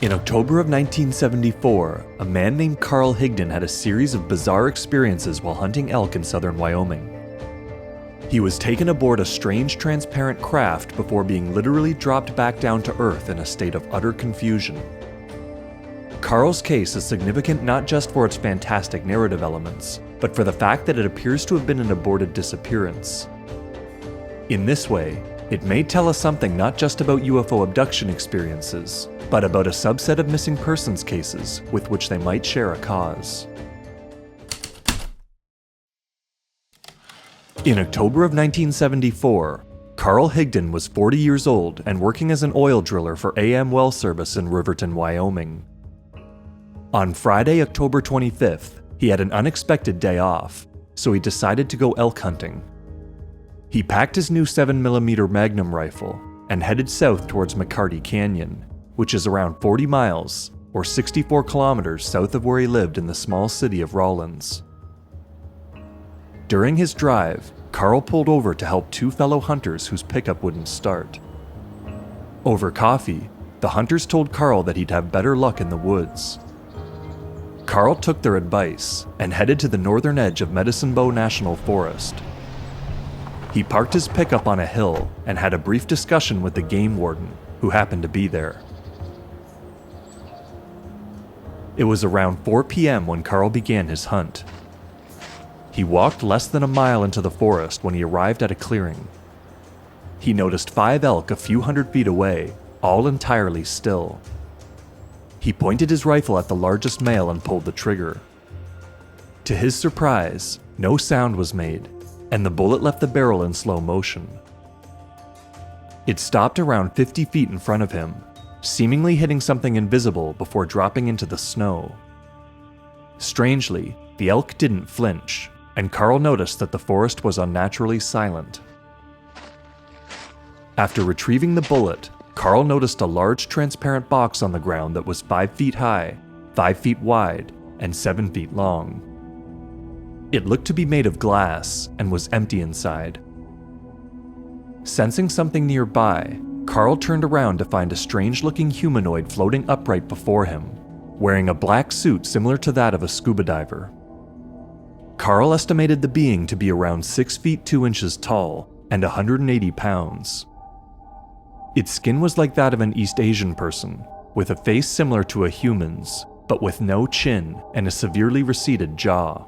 In October of 1974, a man named Carl Higdon had a series of bizarre experiences while hunting elk in southern Wyoming. He was taken aboard a strange transparent craft before being literally dropped back down to Earth in a state of utter confusion. Carl's case is significant not just for its fantastic narrative elements, but for the fact that it appears to have been an aborted disappearance. In this way, it may tell us something not just about UFO abduction experiences, but about a subset of missing persons cases with which they might share a cause. In October of 1974, Carl Higdon was 40 years old and working as an oil driller for AM Well Service in Riverton, Wyoming. On Friday, October 25th, he had an unexpected day off, so he decided to go elk hunting. He packed his new 7mm Magnum rifle and headed south towards McCarty Canyon, which is around 40 miles, or 64 kilometers south of where he lived in the small city of Rawlins. During his drive, Carl pulled over to help two fellow hunters whose pickup wouldn't start. Over coffee, the hunters told Carl that he'd have better luck in the woods. Carl took their advice and headed to the northern edge of Medicine Bow National Forest. He parked his pickup on a hill and had a brief discussion with the game warden, who happened to be there. It was around 4 p.m. when Carl began his hunt. He walked less than a mile into the forest when he arrived at a clearing. He noticed 5 elk a few hundred feet away, all entirely still. He pointed his rifle at the largest male and pulled the trigger. To his surprise, no sound was made, and the bullet left the barrel in slow motion. It stopped around 50 feet in front of him, seemingly hitting something invisible before dropping into the snow. Strangely, the elk didn't flinch, and Carl noticed that the forest was unnaturally silent. After retrieving the bullet, Carl noticed a large transparent box on the ground that was 5 feet high, 5 feet wide, and 7 feet long. It looked to be made of glass and was empty inside. Sensing something nearby, Carl turned around to find a strange-looking humanoid floating upright before him, wearing a black suit similar to that of a scuba diver. Carl estimated the being to be around 6 feet 2 inches tall and 180 pounds. Its skin was like that of an East Asian person, with a face similar to a human's, but with no chin and a severely receded jaw.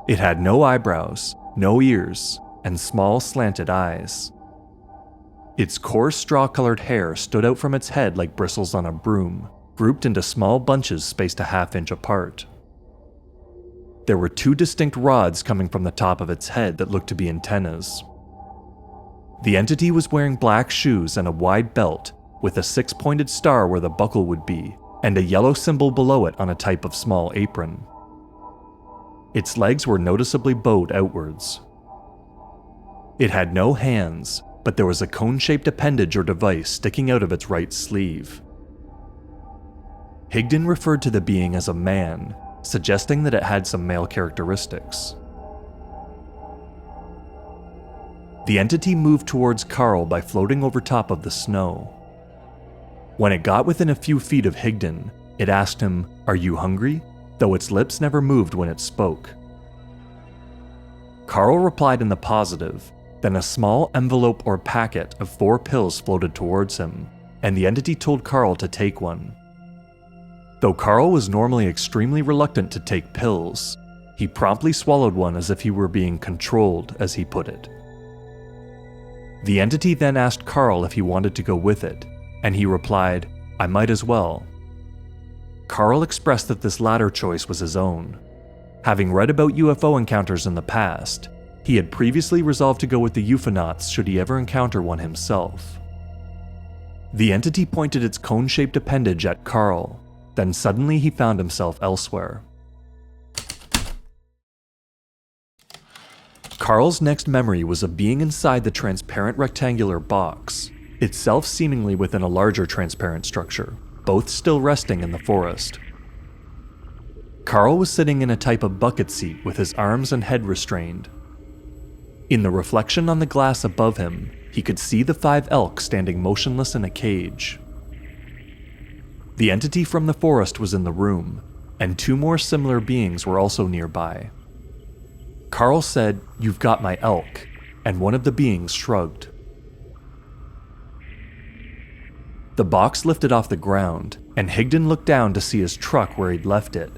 It had no eyebrows, no ears, and small slanted eyes. Its coarse straw-colored hair stood out from its head like bristles on a broom, grouped into small bunches spaced a half-inch apart. There were 2 distinct rods coming from the top of its head that looked to be antennas. The entity was wearing black shoes and a wide belt, with a 6-pointed star where the buckle would be, and a yellow symbol below it on a type of small apron. Its legs were noticeably bowed outwards. It had no hands, but there was a cone-shaped appendage or device sticking out of its right sleeve. Higdon referred to the being as a man, suggesting that it had some male characteristics. The entity moved towards Carl by floating over top of the snow. When it got within a few feet of Higdon, it asked him, "Are you hungry?" though its lips never moved when it spoke. Carl replied in the positive, then a small envelope or packet of 4 pills floated towards him, and the entity told Carl to take one. Though Carl was normally extremely reluctant to take pills, he promptly swallowed one as if he were being controlled, as he put it. The entity then asked Carl if he wanted to go with it, and he replied, "I might as well." Carl expressed that this latter choice was his own. Having read about UFO encounters in the past, he had previously resolved to go with the euphonauts should he ever encounter one himself. The entity pointed its cone-shaped appendage at Carl, then suddenly he found himself elsewhere. Carl's next memory was of being inside the transparent rectangular box, itself seemingly within a larger transparent structure, both still resting in the forest. Carl was sitting in a type of bucket seat with his arms and head restrained. In the reflection on the glass above him, he could see the 5 elk standing motionless in a cage. The entity from the forest was in the room, and 2 more similar beings were also nearby. Carl said, "You've got my elk," and one of the beings shrugged. The box lifted off the ground, and Higdon looked down to see his truck where he'd left it,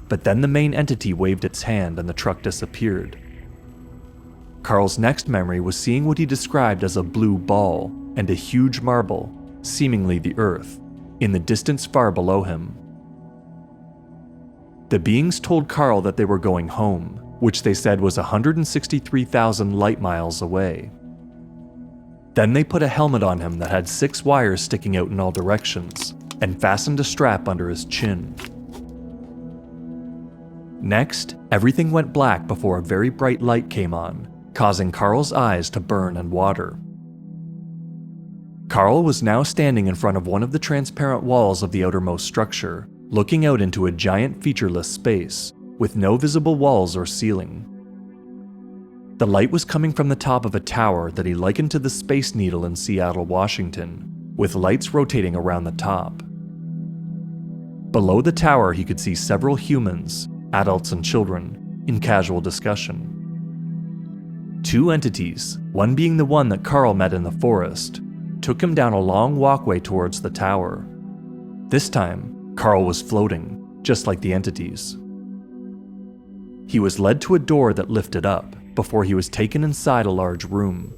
but then the main entity waved its hand and the truck disappeared. Carl's next memory was seeing what he described as a blue ball and a huge marble, seemingly the earth, in the distance far below him. The beings told Carl that they were going home, which they said was 163,000 light miles away. Then they put a helmet on him that had 6 wires sticking out in all directions, and fastened a strap under his chin. Next, everything went black before a very bright light came on, causing Carl's eyes to burn and water. Carl was now standing in front of one of the transparent walls of the outermost structure, looking out into a giant featureless space, with no visible walls or ceiling. The light was coming from the top of a tower that he likened to the Space Needle in Seattle, Washington, with lights rotating around the top. Below the tower, he could see several humans, adults and children, in casual discussion. 2 entities, one being the one that Carl met in the forest, took him down a long walkway towards the tower. This time, Carl was floating, just like the entities. He was led to a door that lifted up before he was taken inside a large room.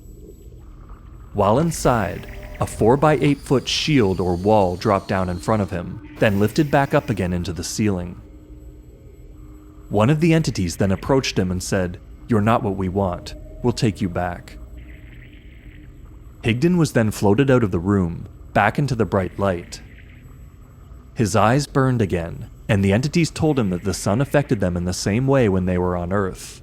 While inside, a 4x8 foot shield or wall dropped down in front of him, then lifted back up again into the ceiling. One of the entities then approached him and said, "You're not what we want. We'll take you back." Higdon was then floated out of the room, back into the bright light. His eyes burned again, and the entities told him that the sun affected them in the same way when they were on Earth.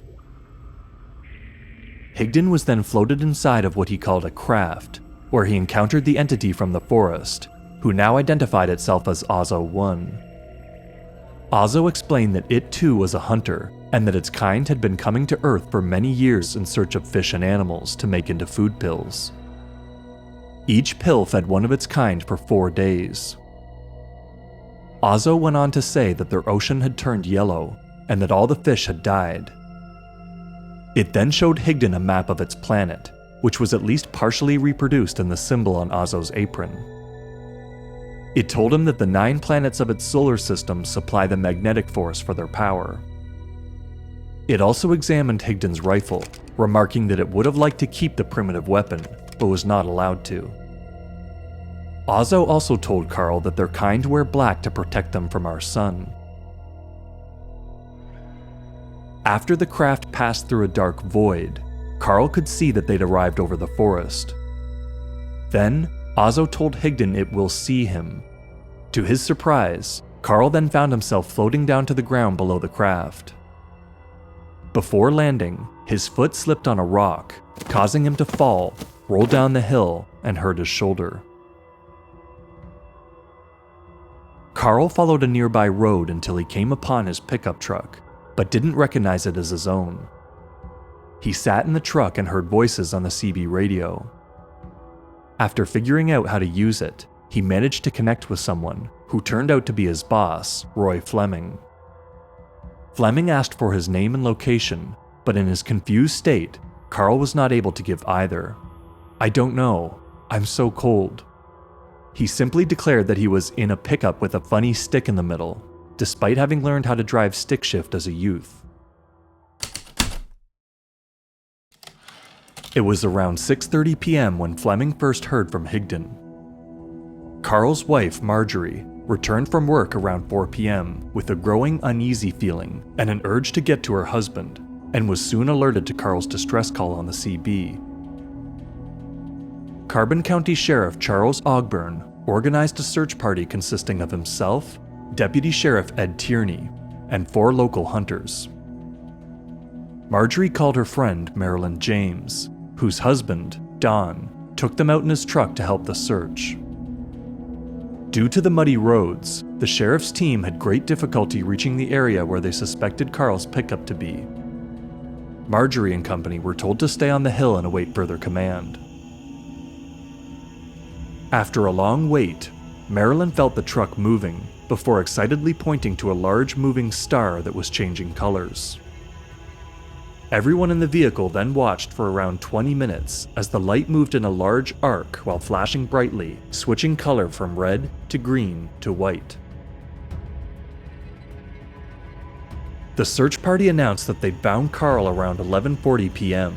Higdon was then floated inside of what he called a craft, where he encountered the entity from the forest, who now identified itself as Ozzo-1. Ozzo explained that it too was a hunter, and that its kind had been coming to Earth for many years in search of fish and animals to make into food pills. Each pill fed one of its kind for 4 days. Ozzo went on to say that their ocean had turned yellow, and that all the fish had died. It then showed Higdon a map of its planet, which was at least partially reproduced in the symbol on Ozzo's apron. It told him that the 9 planets of its solar system supply the magnetic force for their power. It also examined Higdon's rifle, remarking that it would have liked to keep the primitive weapon, but was not allowed to. Ozzo also told Carl that their kind wear black to protect them from our sun. After the craft passed through a dark void, Carl could see that they'd arrived over the forest. Then, Ozzo told Higdon it will see him. To his surprise, Carl then found himself floating down to the ground below the craft. Before landing, his foot slipped on a rock, causing him to fall, roll down the hill, and hurt his shoulder. Carl followed a nearby road until he came upon his pickup truck, but didn't recognize it as his own. He sat in the truck and heard voices on the CB radio. After figuring out how to use it, he managed to connect with someone who turned out to be his boss, Roy Fleming. Fleming asked for his name and location, but in his confused state, Carl was not able to give either. "I don't know. I'm so cold." He simply declared that he was in a pickup with a funny stick in the middle, despite having learned how to drive stick shift as a youth. It was around 6:30 p.m. when Fleming first heard from Higdon. Carl's wife, Marjorie, returned from work around 4 p.m. with a growing uneasy feeling and an urge to get to her husband, and was soon alerted to Carl's distress call on the CB. Carbon County Sheriff Charles Ogburn organized a search party consisting of himself, Deputy Sheriff Ed Tierney, and 4 local hunters. Marjorie called her friend Marilyn James, whose husband, Don, took them out in his truck to help the search. Due to the muddy roads, the sheriff's team had great difficulty reaching the area where they suspected Carl's pickup to be. Marjorie and company were told to stay on the hill and await further command. After a long wait, Marilyn felt the truck moving, before excitedly pointing to a large moving star that was changing colors. Everyone in the vehicle then watched for around 20 minutes as the light moved in a large arc while flashing brightly, switching color from red to green to white. The search party announced that they'd found Carl around 11:40 p.m.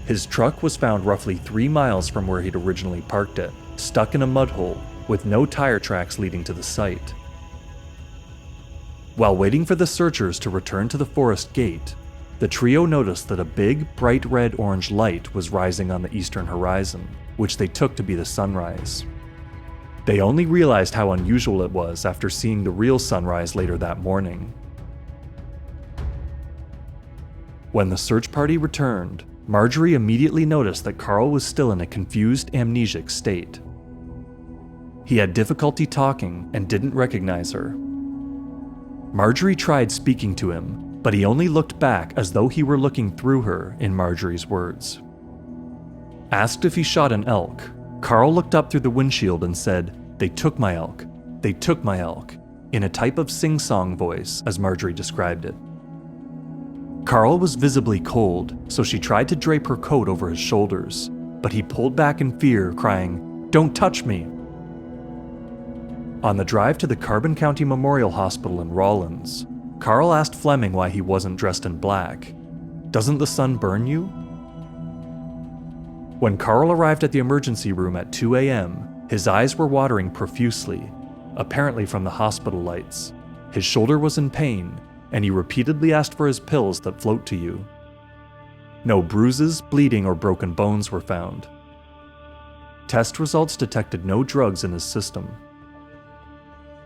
His truck was found roughly 3 miles from where he'd originally parked it, stuck in a mud hole, with no tire tracks leading to the site. While waiting for the searchers to return to the forest gate, the trio noticed that a big, bright red-orange light was rising on the eastern horizon, which they took to be the sunrise. They only realized how unusual it was after seeing the real sunrise later that morning. When the search party returned, Marjorie immediately noticed that Carl was still in a confused, amnesic state. He had difficulty talking and didn't recognize her. Marjorie tried speaking to him, but he only looked back as though he were looking through her, in Marjorie's words. Asked if he shot an elk, Carl looked up through the windshield and said, "They took my elk. They took my elk," in a type of sing-song voice, as Marjorie described it. Carl was visibly cold, so she tried to drape her coat over his shoulders, but he pulled back in fear, crying, "Don't touch me!" On the drive to the Carbon County Memorial Hospital in Rawlins, Carl asked Fleming why he wasn't dressed in black. "Doesn't the sun burn you?" When Carl arrived at the emergency room at 2 a.m., his eyes were watering profusely, apparently from the hospital lights. His shoulder was in pain, and he repeatedly asked for his pills that float to you. No bruises, bleeding, or broken bones were found. Test results detected no drugs in his system.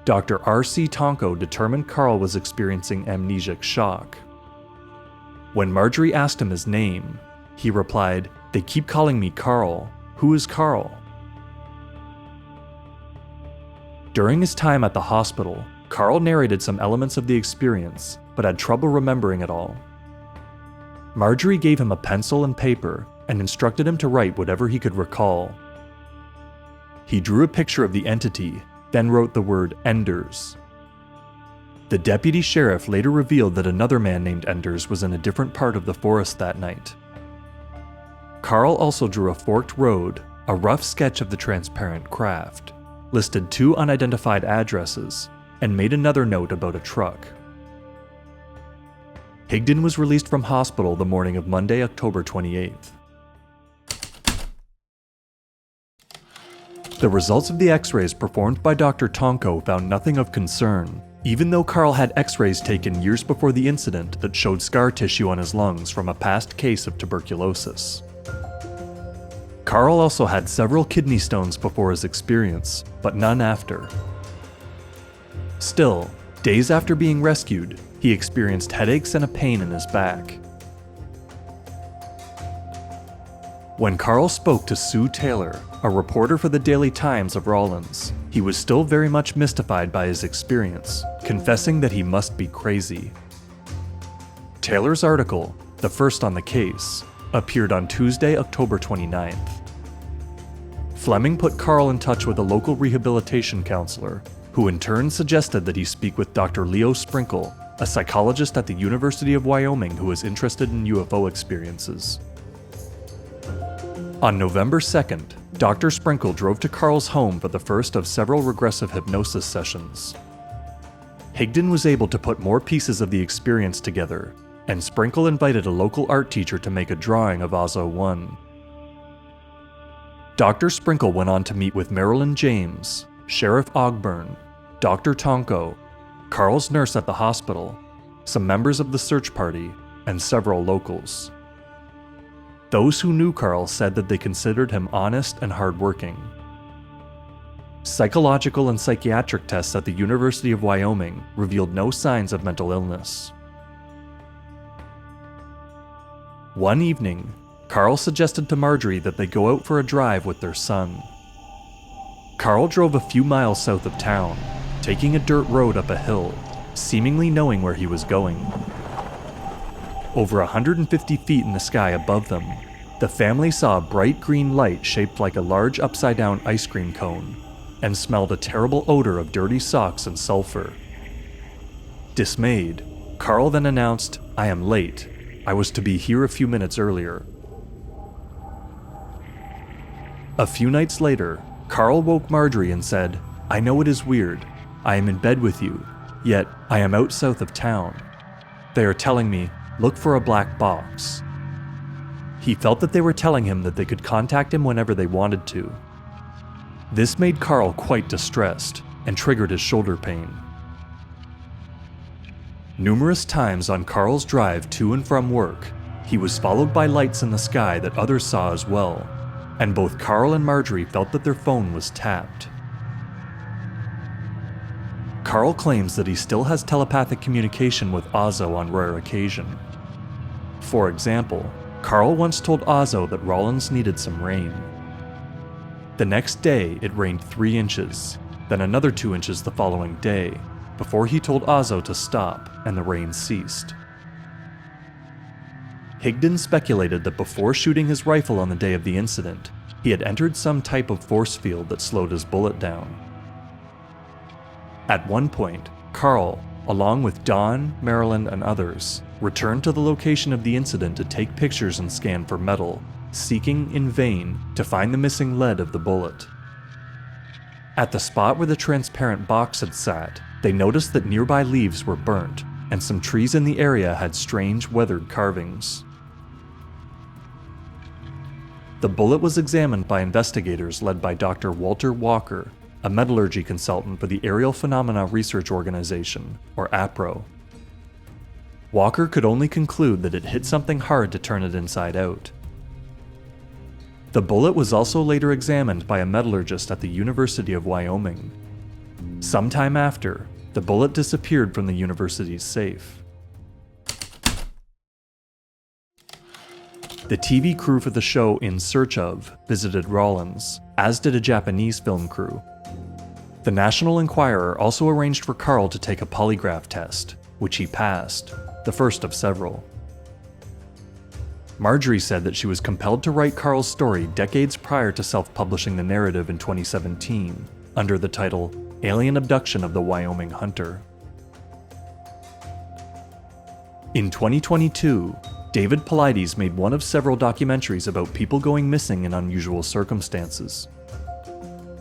Dr. R.C. Tonko determined Carl was experiencing amnesic shock. When Marjorie asked him his name, he replied, "They keep calling me Carl. Who is Carl?" During his time at the hospital, Carl narrated some elements of the experience, but had trouble remembering it all. Marjorie gave him a pencil and paper and instructed him to write whatever he could recall. He drew a picture of the entity, then wrote the word Enders. The deputy sheriff later revealed that another man named Enders was in a different part of the forest that night. Carl also drew a forked road, a rough sketch of the transparent craft, listed 2 unidentified addresses, and made another note about a truck. Higdon was released from hospital the morning of Monday, October 28th. The results of the x-rays performed by Dr. Tonko found nothing of concern, even though Carl had x-rays taken years before the incident that showed scar tissue on his lungs from a past case of tuberculosis. Carl also had several kidney stones before his experience, but none after. Still, days after being rescued, he experienced headaches and a pain in his back. When Carl spoke to Sue Taylor, a reporter for the Daily Times of Rawlins, he was still very much mystified by his experience, confessing that he must be crazy. Taylor's article, the first on the case, appeared on Tuesday, October 29th. Fleming put Carl in touch with a local rehabilitation counselor, who in turn suggested that he speak with Dr. Leo Sprinkle, a psychologist at the University of Wyoming who was interested in UFO experiences. On November 2nd, Dr. Sprinkle drove to Carl's home for the first of several regressive hypnosis sessions. Higdon was able to put more pieces of the experience together, and Sprinkle invited a local art teacher to make a drawing of Ozo 1. Dr. Sprinkle went on to meet with Marilyn James, Sheriff Ogburn, Dr. Tonko, Carl's nurse at the hospital, some members of the search party, and several locals. Those who knew Carl said that they considered him honest and hardworking. Psychological and psychiatric tests at the University of Wyoming revealed no signs of mental illness. One evening, Carl suggested to Marjorie that they go out for a drive with their son. Carl drove a few miles south of town, taking a dirt road up a hill, seemingly knowing where he was going. Over 150 feet in the sky above them, the family saw a bright green light shaped like a large upside-down ice cream cone, and smelled a terrible odor of dirty socks and sulfur. Dismayed, Carl then announced, "I am late. I was to be here a few minutes earlier." A few nights later, Carl woke Marjorie and said, "I know it is weird. I am in bed with you, yet I am out south of town. They are telling me, look for a black box." He felt that they were telling him that they could contact him whenever they wanted to. This made Carl quite distressed and triggered his shoulder pain. Numerous times on Carl's drive to and from work, he was followed by lights in the sky that others saw as well, and both Carl and Marjorie felt that their phone was tapped. Carl claims that he still has telepathic communication with Ozzo on rare occasion. For example, Carl once told Ozzo that Rollins needed some rain. The next day, it rained 3 inches, then another 2 inches the following day, before he told Ozzo to stop and the rain ceased. Higdon speculated that before shooting his rifle on the day of the incident, he had entered some type of force field that slowed his bullet down. At one point, Carl, along with Don, Marilyn, and others, returned to the location of the incident to take pictures and scan for metal, seeking in vain to find the missing lead of the bullet. At the spot where the transparent box had sat, they noticed that nearby leaves were burnt, and some trees in the area had strange weathered carvings. The bullet was examined by investigators led by Dr. Walter Walker, a metallurgy consultant for the Aerial Phenomena Research Organization, or APRO. Walker could only conclude that it hit something hard to turn it inside out. The bullet was also later examined by a metallurgist at the University of Wyoming. Sometime after, the bullet disappeared from the university's safe. The TV crew for the show In Search Of visited Rollins, as did a Japanese film crew. The National Enquirer also arranged for Carl to take a polygraph test, which he passed, the first of several. Marjorie said that she was compelled to write Carl's story decades prior to self-publishing the narrative in 2017, under the title Alien Abduction of the Wyoming Hunter. In 2022, David Paulides made one of several documentaries about people going missing in unusual circumstances.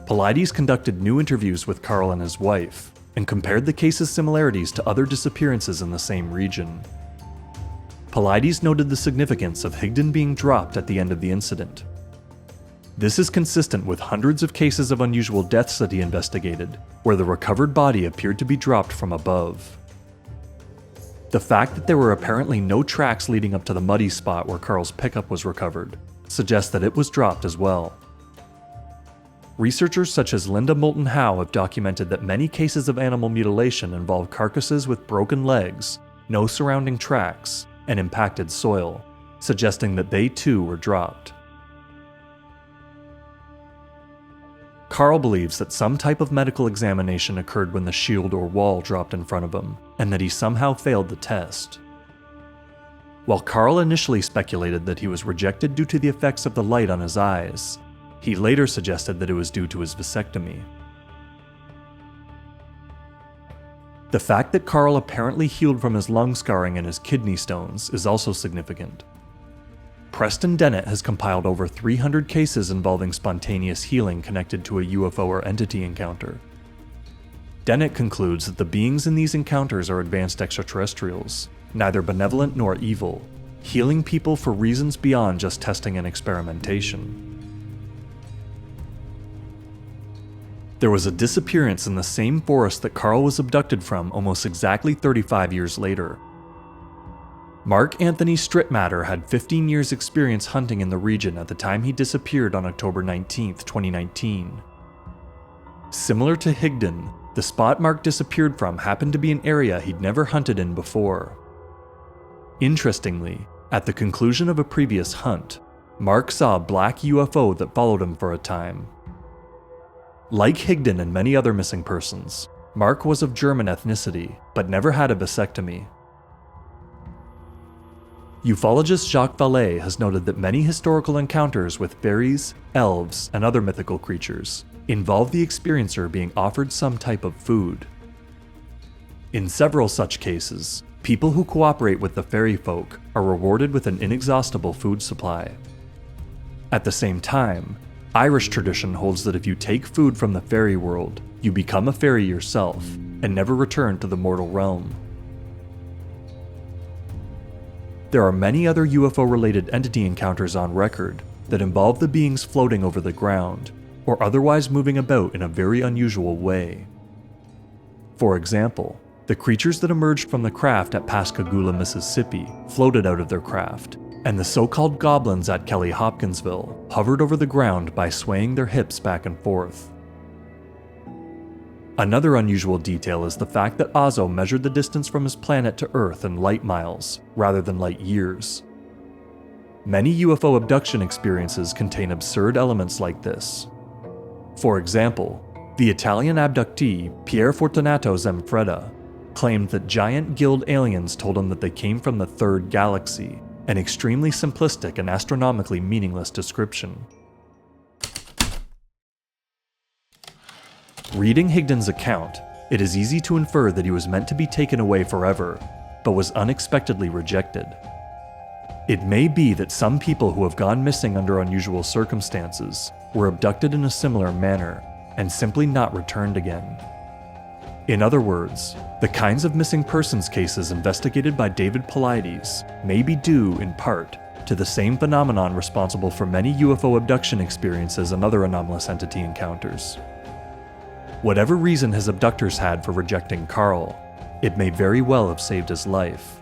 Paulides conducted new interviews with Carl and his wife, and compared the case's similarities to other disappearances in the same region. Paulides noted the significance of Higdon being dropped at the end of the incident. This is consistent with hundreds of cases of unusual deaths that he investigated, where the recovered body appeared to be dropped from above. The fact that there were apparently no tracks leading up to the muddy spot where Carl's pickup was recovered suggests that it was dropped as well. Researchers such as Linda Moulton Howe have documented that many cases of animal mutilation involve carcasses with broken legs, no surrounding tracks, and impacted soil, suggesting that they too were dropped. Carl believes that some type of medical examination occurred when the shield or wall dropped in front of him, and that he somehow failed the test. While Carl initially speculated that he was rejected due to the effects of the light on his eyes, he later suggested that it was due to his vasectomy. The fact that Carl apparently healed from his lung scarring and his kidney stones is also significant. Preston Dennett has compiled over 300 cases involving spontaneous healing connected to a UFO or entity encounter. Dennett concludes that the beings in these encounters are advanced extraterrestrials, neither benevolent nor evil, healing people for reasons beyond just testing and experimentation. There was a disappearance in the same forest that Carl was abducted from almost exactly 35 years later. Mark Anthony Strittmatter had 15 years' experience hunting in the region at the time he disappeared on October 19, 2019. Similar to Higdon, the spot Mark disappeared from happened to be an area he'd never hunted in before. Interestingly, at the conclusion of a previous hunt, Mark saw a black UFO that followed him for a time. Like Higdon and many other missing persons, Mark was of German ethnicity, but never had a vasectomy. Ufologist Jacques Vallée has noted that many historical encounters with fairies, elves, and other mythical creatures involve the experiencer being offered some type of food. In several such cases, people who cooperate with the fairy folk are rewarded with an inexhaustible food supply. At the same time, Irish tradition holds that if you take food from the fairy world, you become a fairy yourself and never return to the mortal realm. There are many other UFO-related entity encounters on record that involve the beings floating over the ground or otherwise moving about in a very unusual way. For example, the creatures that emerged from the craft at Pascagoula, Mississippi floated out of their craft, and the so-called goblins at Kelly Hopkinsville hovered over the ground by swaying their hips back and forth. Another unusual detail is the fact that Ozzo measured the distance from his planet to Earth in light miles, rather than light years. Many UFO abduction experiences contain absurd elements like this. For example, the Italian abductee Pier Fortunato Zamfretta claimed that giant gilled aliens told him that they came from the third galaxy, an extremely simplistic and astronomically meaningless description. Reading Higdon's account, it is easy to infer that he was meant to be taken away forever, but was unexpectedly rejected. It may be that some people who have gone missing under unusual circumstances were abducted in a similar manner and simply not returned again. In other words, the kinds of missing persons cases investigated by David Paulides may be due, in part, to the same phenomenon responsible for many UFO abduction experiences and other anomalous entity encounters. Whatever reason his abductors had for rejecting Carl, it may very well have saved his life.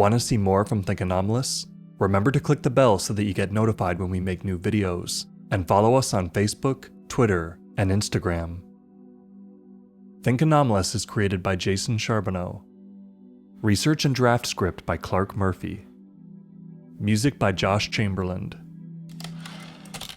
Want to see more from Think Anomalous? Remember to click the bell so that you get notified when we make new videos, and follow us on Facebook, Twitter, and Instagram. Think Anomalous is created by Jason Charbonneau. Research and draft script by Clark Murphy. Music by Josh Chamberlain.